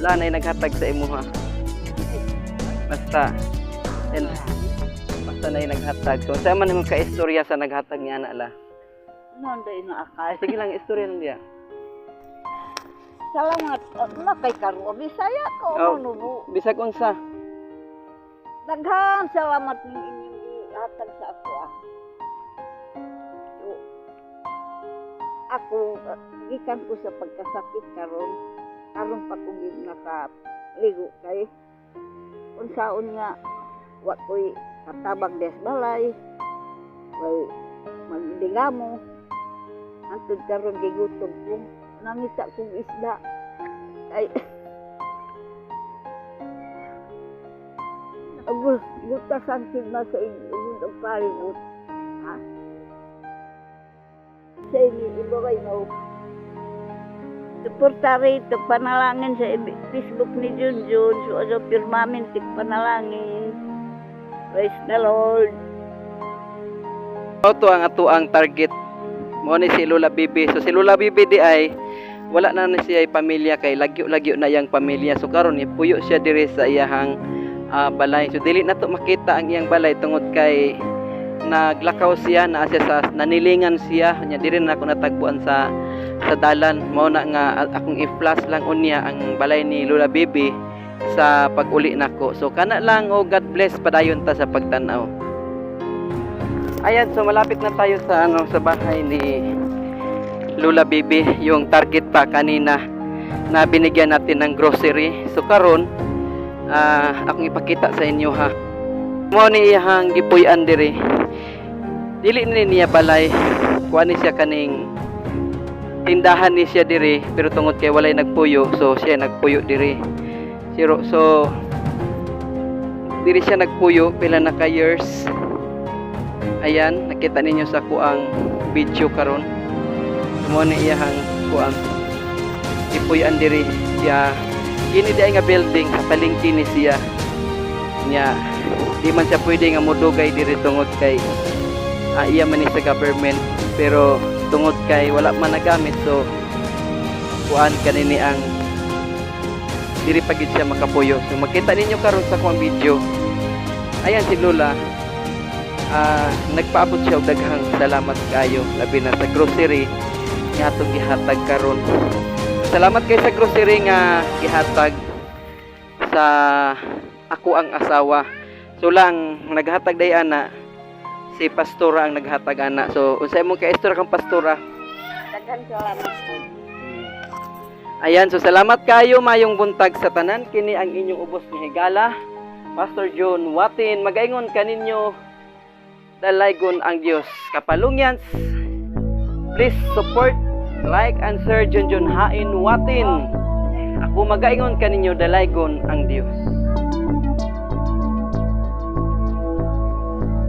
Wala na naghatag sa imo ha. Basta and basta na naghatag. So sa man mo ka istorya sa naghatag niya na la. Nanday na akay. Sige lang istorya niya. Salamat na kay Karo. Bisaya ko Oh. nubo. Bisag unsa? Daghan salamat ning inyong ihatag sa ako. So, ako gikan ko sa pagkasakit karon pa ko gid nakaligo kay unsaon nga wa ko'y katabang des balay way magdigamo antod karon gigutom ko nangita kong isda ay gutasan sigma sa inyong ang paringot ha sa inyo ibaway mo suportari ito panalangin sa Facebook ni Junjun so ano pirmamin tik panalangin praise the Lord. Ito ang ato ang target mo ni si Lola Bibi. So si Lola Bibi di ay wala na siya ay pamilya kay lagyo-lagyo na yang pamilya. So karon ni puyo siya diri sa iyahang balay. So dili na to makita ang iyang balay tungod kay naglakaw siya na siya sa nanilingan siya nya diri na ako natagpuan sa dalan. Mao na nga akong i-flash lang unya ang balay ni Lola Bibi sa pag-uli nako. So kana lang God bless padayon ta sa pagtan-aw. Ayan, so malapit na tayo sa sa bahay ni Lola Bibi, yung target pa kanina na binigyan natin ng grocery. So karon akong ipakita sa inyo ha. Mo ni iyang gipuy-an diri. Dili ni niya balay, kuha ni siya kaning tindahan ni siya diri pero tungod kay walay nagpuyo, so siya nagpuyo diri. So diri siya nagpuyo pila na ka years. Ayan, nakita ninyo sa kuang video karon. Mo ni iyang kuang ipuy-an diri siya. Kini di nga building sa palengke ni siya. Nya di man siya pwede nga modugay diri tungod kay iya man ni sa government pero tungod kay wala man nagamit so kuan kanini ang diri pagid siya makapuyo. So makita ninyo karon sa kuang video. Ayan si Lola. Nagpaabot siya og daghang salamat kayo labi na sa grocery nga atong gihatag karon. Salamat kay sa grocery nga gihatag sa ako ang asawa. So lang naghatag day ana si pastora ang naghatag ana. So unsay mo kay istorya kang pastora? Daghan salamat po. Ayan, so salamat kayo mayong buntag sa tanan. Kini ang inyong ubos ni Higala, Pastor John Watin. Magaingon kaninyo dalaygon ang Dios. Kapalungyan, please support, like, and share Junjun Hain Watin. Ako magaingon kaninyo dalaygon ang Dios.